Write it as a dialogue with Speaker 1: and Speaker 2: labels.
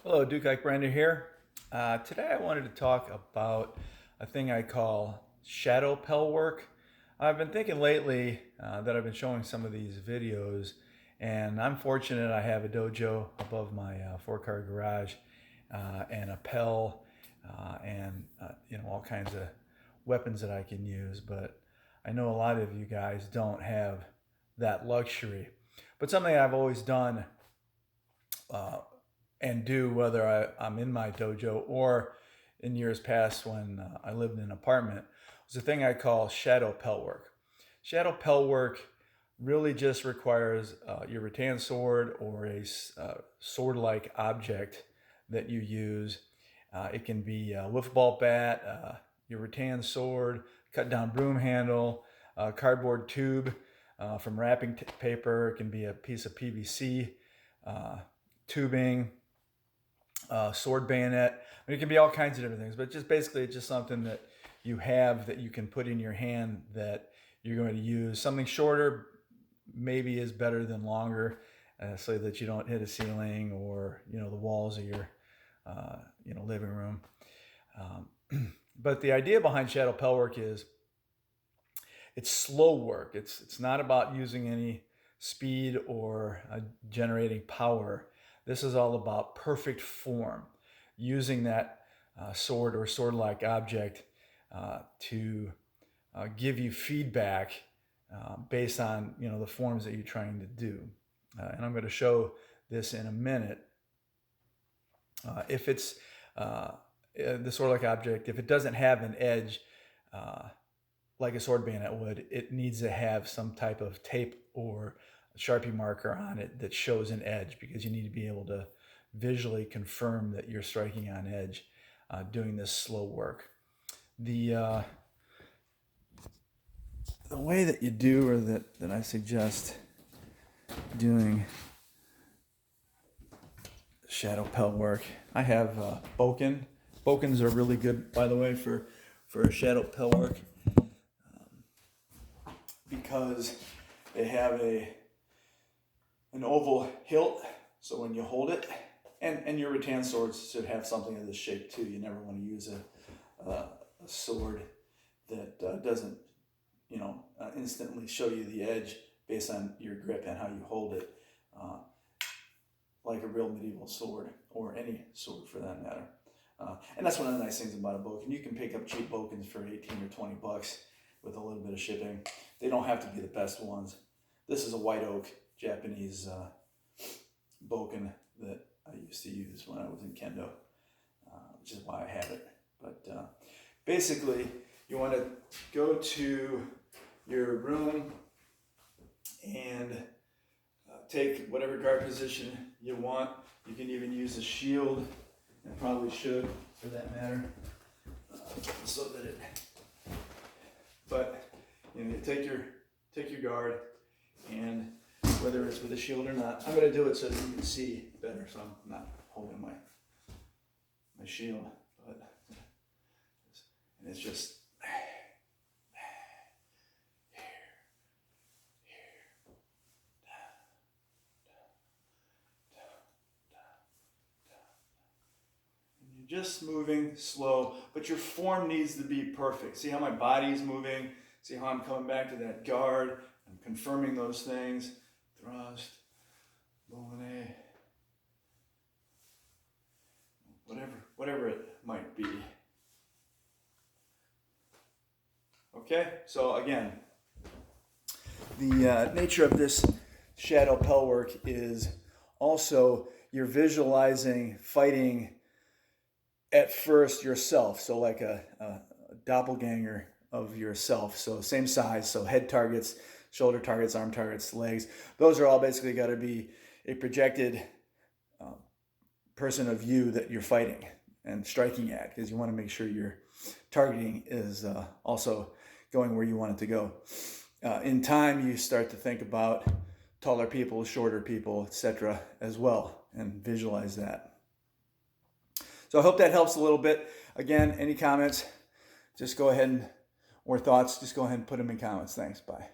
Speaker 1: Hello, Duke Ike Brander here. Today I wanted to talk about a thing I call shadow pell work. I've been thinking lately that I've been showing some of these videos, and I'm fortunate I have a dojo above my four-car garage and a pell and all kinds of weapons that I can use. But I know a lot of you guys don't have that luxury. But something I've always done uh, and do, whether I'm in my dojo or in years past when I lived in an apartment, was a thing I call shadow pell work. Shadow pell work really just requires your rattan sword or a sword-like object that you use. It can be a wiffle ball bat, your rattan sword, cut down broom handle, cardboard tube from wrapping paper. It can be a piece of PVC tubing, sword bayonet. I mean, it can be all kinds of different things, but just basically it's just something that you have that you can put in your hand that you're going to use. Something shorter maybe is better than longer, so that you don't hit a ceiling or the walls of your living room. But the idea behind shadow pell work is it's slow work. It's not about using any speed or generating power. This is all about perfect form, using that sword or sword-like object to give you feedback based on the forms that you're trying to do. And I'm going to show this in a minute. If it's the sword-like object, if it doesn't have an edge like a sword bayonet would, it needs to have some type of tape or Sharpie marker on it that shows an edge, because you need to be able to visually confirm that you're striking on edge doing this slow work. The way that you do, or that I suggest doing shadow pell work, I have Boken. Bokens are really good, by the way, for shadow pell work, because they have an oval hilt, so when you hold it, and your rattan swords should have something of this shape too. You never want to use a sword that doesn't instantly show you the edge based on your grip and how you hold it, like a real medieval sword, or any sword for that matter. And that's one of the nice things about a Boken. You can pick up cheap Bokens for 18 or 20 bucks with a little bit of shipping. They don't have to be the best ones. This is a white oak Japanese Boken that I used to use when I was in Kendo, which is why I have it. But basically, you want to go to your room and take whatever guard position you want. You can even use a shield, and probably should for that matter, so that it. But you take your guard, and whether it's with a shield or not, I'm going to do it so that you can see better. So I'm not holding my shield, but and it's just. Just moving slow, but your form needs to be perfect. See how my body is moving? See how I'm coming back to that guard? I'm confirming those things. Thrust, boulonnais, whatever it might be. Okay, so again, the nature of this shadow pell work is also you're visualizing fighting at first yourself, so like a doppelganger of yourself, so same size, so head targets, shoulder targets, arm targets, legs, those are all basically got to be a projected person of you that you're fighting and striking at, because you want to make sure your targeting is also going where you want it to go. In time, you start to think about taller people, shorter people, etc. as well, and visualize that. So I hope that helps a little bit. Again, any comments, just go ahead or thoughts, just go ahead and put them in comments. Thanks. Bye.